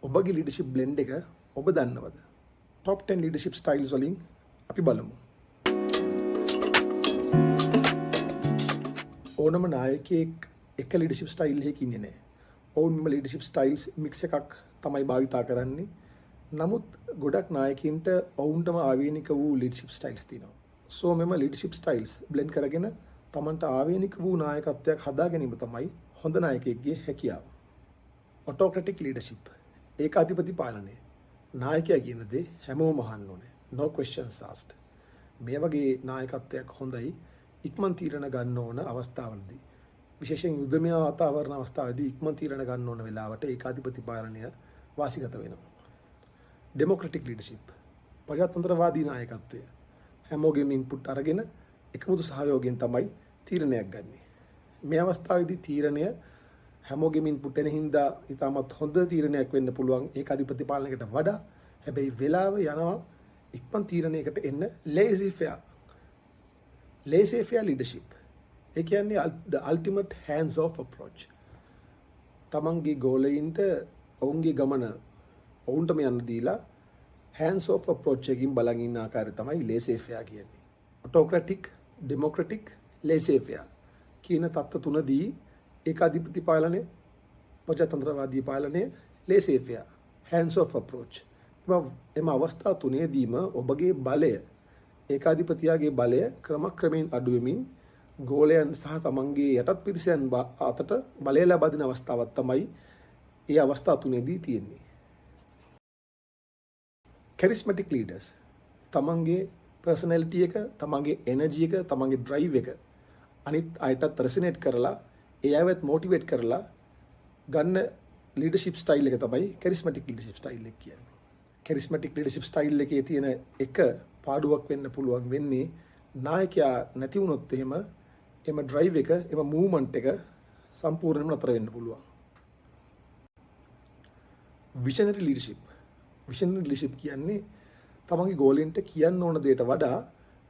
ඔබගේ leadership blend එක ඔබ දන්නවද? top 10 leadership styles වලින් අපි බලමු. ඕනම නායකයෙක් එක ලීඩර්ෂිප් ස්ටයිල් එකකින් ඉන්නේ නැහැ. ඔවුන්ම ලීඩර්ෂිප් ස්ටයිල්ස් මික්ස් එකක් තමයි භාවිතා කරන්නේ. නමුත් ගොඩක් නායකින්ට ඔවුන්ටම ආවේනික වූ ලීඩර්ෂිප් ස්ටයිල්ස් තියෙනවා. සෝ මෙම ලීඩර්ෂිප් ස්ටයිල්ස් බ්ලෙන්ඩ් කරගෙන තමන්ට ආවේනික වූ නායකත්වයක් හදා ගැනීම තමයි හොඳ නායකයෙක්ගේ හැකියාව. ඔටෝක්‍රැටික් ලීඩර්ෂිප් ඒකාධිපති පාලනය. නායකයා කියන දේ හැමෝම අහන්න ඕනේ. no questions asked. මේ වගේ නායකත්වයක් හොඳයි ඉක්මන් තීරණ ගන්න ඕන අවස්ථාවලදී. විශේෂයෙන් යුද්ධමය වාතාවරණ අවස්ථාවේදී ඉක්මන් තීරණ ගන්න ඕන වෙලාවට ඒකාධිපති පාලනය වාසිගත වෙනවා. ඩෙමොක්‍රැටික් ලීඩර්ෂිප් ප්‍රජාතන්ත්‍රවාදී නායකත්වය. හැමෝගෙම ඉන්පුට් අරගෙන එකමුතු සහයෝගයෙන් තමයි තීරණයක් ගන්නෙ. මේ අවස්ථාවේදී තීරණය හැමෝගෙම ඉන්පුට් එන හින්දා ඉතාමත් හොඳ තීරණයක් වෙන්න පුළුවන් ඒකාධිපති පාලනයකට වඩා. හැබැයි වෙලාව යනවා ඉක්මන් තීරණයකට එන්න laissez faire. laissez faire leadership. ඒ කියන්නේ the ultimate hands off approach. තමන්ගේ ගෝලයින්ට ඔවුන්ගේ ගමන ඔවුන්ටම යන්න දීලා hands off approach එකකින් බලන් ඉන්න ආකාරය තමයි laissez faire කියන්නේ. autocratic, democratic, laissez faire කියන තත්ත්ව තුනදී ඒකාධිපති පාලනය, ප්‍රජාතන්ත්‍රවාදී පාලනය, laissez faire, hands off approach. එම අවස්ථා තුනේදීම ඔබගේ බලය, ඒකාධිපතියාගේ බලය ක්‍රමක්‍රමයෙන් අඩු වෙමින් ගෝලයන් සහ තමන්ගේ යටත් පිරිසයන් අතට බලය ලබා දෙන අවස්ථාවක් තමයි ඒ අවස්ථා තුනේදී තියෙන්නේ. charismatic leaders තමන්ගේ personality එක, තමන්ගේ energy එක, තමන්ගේ drive එක අනිත් අයටත් resonate කරලා ඒ අයවත් motivate කරලා ගන්න leadership style එක තමයි charismatic leadership style එක කියන්නේ. charismatic leadership style එකේ තියෙන එක පාඩුවක් වෙන්න පුළුවන් වෙන්නේ නායකයා නැති වුණොත් එහෙම එම drive එක, එම movement එක සම්පූර්ණයෙන්ම නතර වෙන්න පුළුවන්. visionary leadership. visionary leadership කියන්නේ තමන්ගේ ගෝලෙන්ට කියන්න ඕන දෙයට වඩා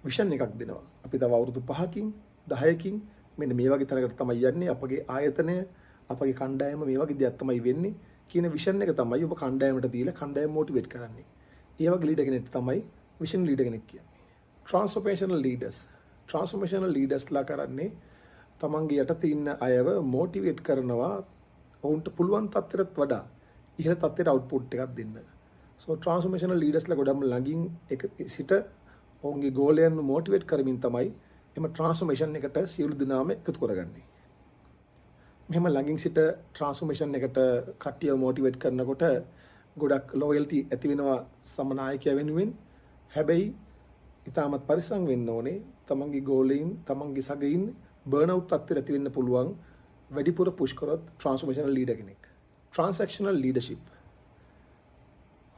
විෂන් එකක් දෙනවා. අපි තව අවුරුදු 5කින් 10කින් මෙන්න මේ වගේ තරකට තමයි යන්නේ, අපගේ ආයතනය, අපගේ කණ්ඩායම මේ වගේ දෙයක් තමයි වෙන්නේ කියන විෂන් එක තමයි ඔබ කණ්ඩායමට දීලා කණ්ඩායම මොටිවේට් කරන්නේ. ඒ වගේ ලීඩර් කෙනෙක් තමයි විෂන් ලීඩර් කෙනෙක් කියන්නේ. transformational leaders. transformational leaders ලා කරන්නේ තමන්ගේ යටතේ ඉන්න අයව මොටිවේට් කරනවා ඔවුන්ට පුළුවන් තත්ත්වයට වඩා ඉහළ තත්ත්වයට අවුට්පුට් එකක් දෙන්න. so transformational leaders ලා ගොඩක් ළඟින් එක සිට ඔවුන්ගේ ගෝලයන් මොටිවේට් කරමින් තමයි එම ට්‍රාන්ස්ෆෝමේෂන් එකට සියලු දෙනාම එකතු කරගන්නේ. මෙහෙම ළඟින් සිට ට්‍රාන්ස්ෆෝමේෂන් එකට කට්ටිය මොටිවේට් කරනකොට ගොඩක් ලොයල්ටි ඇති වෙනවා සමනායකයා වෙනුවෙන්. හැබැයි ඉතාමත් පරිස්සම් වෙන්න ඕනේ. තමන්ගේ ගෝලයින්, තමන්ගේ සගයින් බර්න් අවුට් තත්ත්වයට ඇති වෙන්න පුළුවන් වැඩිපුර පුෂ් කරොත් ට්‍රාන්ස්ෆෝමේෂනල් ලීඩර් කෙනෙක්. ට්‍රාන්සැක්ෂනල් ලීඩර්ෂිප්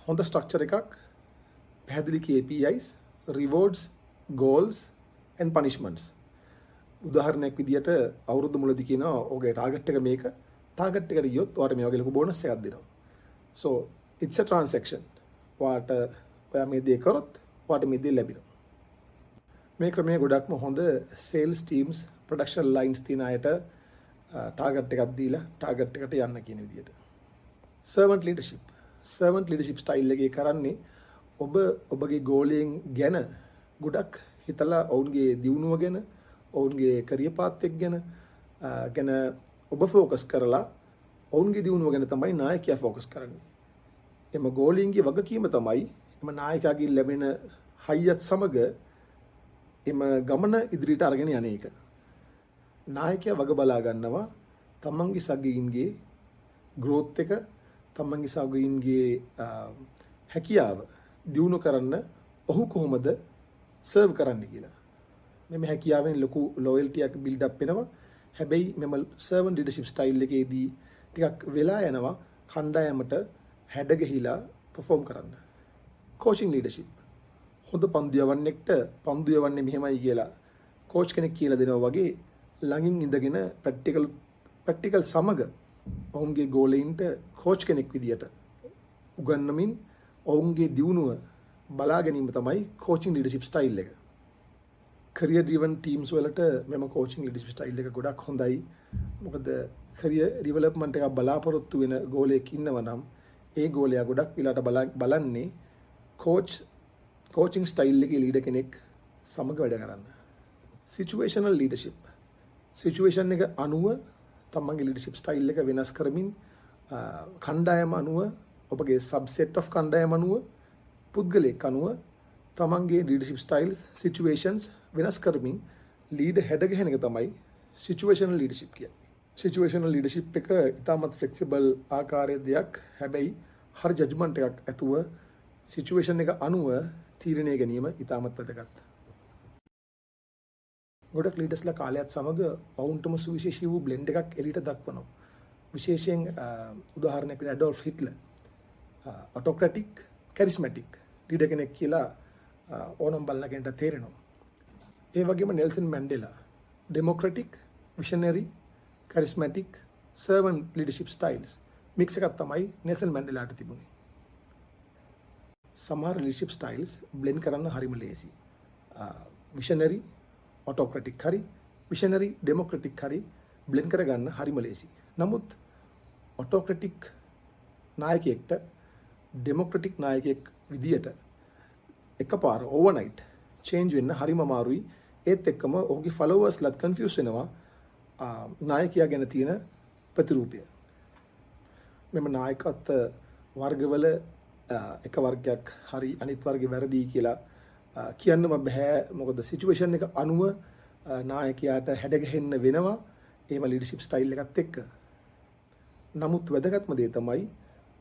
හොඳ ස්ට්‍රක්චර් එකක්, පැහැදිලි KPIs, rewards, goals and punishments. උදාහරණයක් විදියට අවුරුදු මුලදී කියනවා ඔගේ ටාගට් එක මේක, ටාගට් එකට ගියොත් ඔයාලට මේ වගේ ලොකු බෝනස් එකක් දෙනවා. so it's a transaction. ඔයා මේ දේ කරොත් ඔයාට මේ දේ ලැබෙනවා. මේ ක්‍රමය ගොඩක්ම හොඳ sales teams, production lines තියන අයට ටාගට් එකක් දීලා ටාගට් එකට යන්න කියන විදියට. servant leadership. servant leadership style එකේ කරන්නේ ඔබගේ ගෝලයෙන් ගැන ගොඩක් හිතලා ඔවුන්ගේ දියුණුව ගැන, ඔවුන්ගේ කරියර් පාත් එක ගැන ඔබ ફોකස් කරලා ඔවුන්ගේ දියුණුව ගැන තමයි නායකයා ફોකස් කරන්නේ. එම ගෝලීන්ගේ වගකීම තමයි එම නායකයාගේ ලැබෙන හයියත් සමග එම ගමන ඉදිරියට අරගෙන යන එක. නායකයා වග බලා ගන්නවා තමන්ගේ සගයින්ගේ growth එක, තමන්ගේ සගයින්ගේ හැකියාව දියුණු කරන්න ඔහු කොහොමද සර්ව් කරන්න කියලා. මෙම හැකියාවෙන් ලොකු ලොයල්ටි එකක් බිල්ඩ් අප් වෙනවා. හැබැයි මෙම සර්වන්ට් ලීඩර්ෂිප් ස්ටයිල් එකේදී ටිකක් වෙලා යනවා කණ්ඩායමට හැඩගැහිලා perform කරන්න. coaching leadership. හොඳ පන්දු යවන්නෙක්ට පන්දු යවන්නේ මෙහෙමයි කියලා කෝච් කෙනෙක් කියලා දෙනවා වගේ ළඟින් ඉඳගෙන ප්‍රැක්ටිකල් සමග ඔවුන්ගේ ගෝලයින්ට කෝච් කෙනෙක් විදියට උගන්වමින් ඔවුන්ගේ දියුණුව බලා ගැනීම තමයි coaching leadership style එක. career driven teams වලට මෙම coaching leadership style එක ගොඩක් හොඳයි. මොකද career development එක බලාපොරොත්තු වෙන ගෝලයෙක් ඉන්නවා නම් ඒ ගෝලයා ගොඩක් වෙලාට බලන්නේ කෝචින් ස්ටයිල් එකේ ලීඩර් කෙනෙක් සමග වැඩ කරන්න. සිචුවේෂනල් ලීඩර්ෂිප්. සිචුවේෂන් එක අනුව තමන්ගේ ලීඩර්ෂිප් ස්ටයිල් එක වෙනස් කරමින් කණ්ඩායම අනුව ඔබගේ සබ්සෙට් ඔෆ් කණ්ඩායම අනුව පුද්ගලයෙක් අනුව තමන්ගේ ලීඩර්ෂිප් ස්ටයිල්ස් සිචුවේෂන්ස් වෙනස් කරමින් ලීඩර් හැඩගැහෙන එක තමයි සිචුවේෂනල් ලීඩර්ෂිප් කියන්නේ. සිචුවේෂනල් ලීඩර්ෂිප් එක ඉතාමත් ෆ්ලෙක්සිබල් ආකාරයේ දෙයක්. හැබැයි හරි ජජ්මන්ට් එකක් ඇතුව සිචුවේෂන් එක අනුව තීරණය ගැනීම ඉතාමත් වැදගත්. ගොඩක් ලීඩර්ස්ලා කාලයත් සමග ඔවුන්ටම සුවිශේෂී වූ බ්ලෙන්ඩ් එකක් එළියට දක්වනවා. විශේෂයෙන් උදාහරණයක් විදිහට ඇඩෝල්ෆ් හිට්ලර් ඔටෝක්‍රැටික් කැරිස්මැටික් ලීඩර් කෙනෙක් කියලා ඕනම් බලන කෙනෙක්ට තේරෙනවා. ඒ වගේම Nelson Mandela democratic visionary charismatic servant leadership styles mix එකක් තමයි නෙල්සන් මැන්ඩෙලාට තිබුණේ. සමහර ලීඩර්ෂිප් ස්ටයිල්ස් බ්ලෙන්ඩ් කරන්න හරිම ලේසි. විෂනරි ඔටෝක්‍රැටික් හරි විෂනරි ඩෙමොක්‍රැටික් හරි බ්ලෙන්ඩ් කරගන්න හරිම ලේසි. නමුත් ඔටෝක්‍රැටික් නායකයෙක්ට ඩෙමොක්‍රැටික් නායකයෙක් විදියට එකපාර ඕවර්නයිට් චේන්ජ් වෙන්න හරිම අමාරුයි. ඒත් එක්කම ඔහුගේ ෆලෝවර්ස්ලත් කන්ෆියුස් වෙනවා නායකයා ගැන තියෙන ප්‍රතිරූපය. මෙම නායකත්ව වර්ගවල එක වර්ගයක් හරි අනිත් වර්ගේ වැරදි කියලා කියන්නම බෑ. මොකද සිචුවේෂන් එක අනුව නායකයාට හැඩගැහෙන්න වෙනවා එහෙම ලීඩර්ෂිප් ස්ටයිල් එකත් එක්ක. නමුත් වැදගත්ම දේ තමයි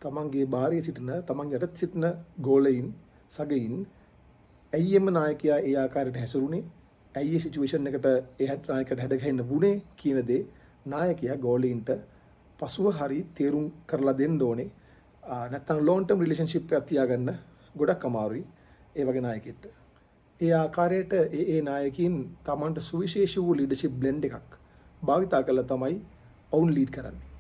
තමන්ගේ භාරයේ සිටින තමන් යටත් සිටින ගෝලයින් සගයින් ඇයි එම නායකයා ඒ ආකාරයට හැසිරුනේ, ඇයි ඒ සිචුවේෂන් එකට ඒ නායකයාට හැඩගැහෙන්න වුනේ කියන දේ නායකයා ගෝලීන්ට පසුව හරි තේරුම් කරලා දෙන්න ඕනේ. නැත්නම් ලොන්ග් ටර්ම් රිලේෂන්ෂිප් එකක් තියාගන්න ගොඩක් අමාරුයි ඒ වගේ නායකයෙක්ට. ඒ ආකාරයට ඒ නායකයින් තමන්ට සුවිශේෂී වූ ලීඩර්ෂිප් බ්ලෙන්ඩ් එකක් භාවිතා කළා තමයි ඔවුන් ලීඩ් කරන්නේ.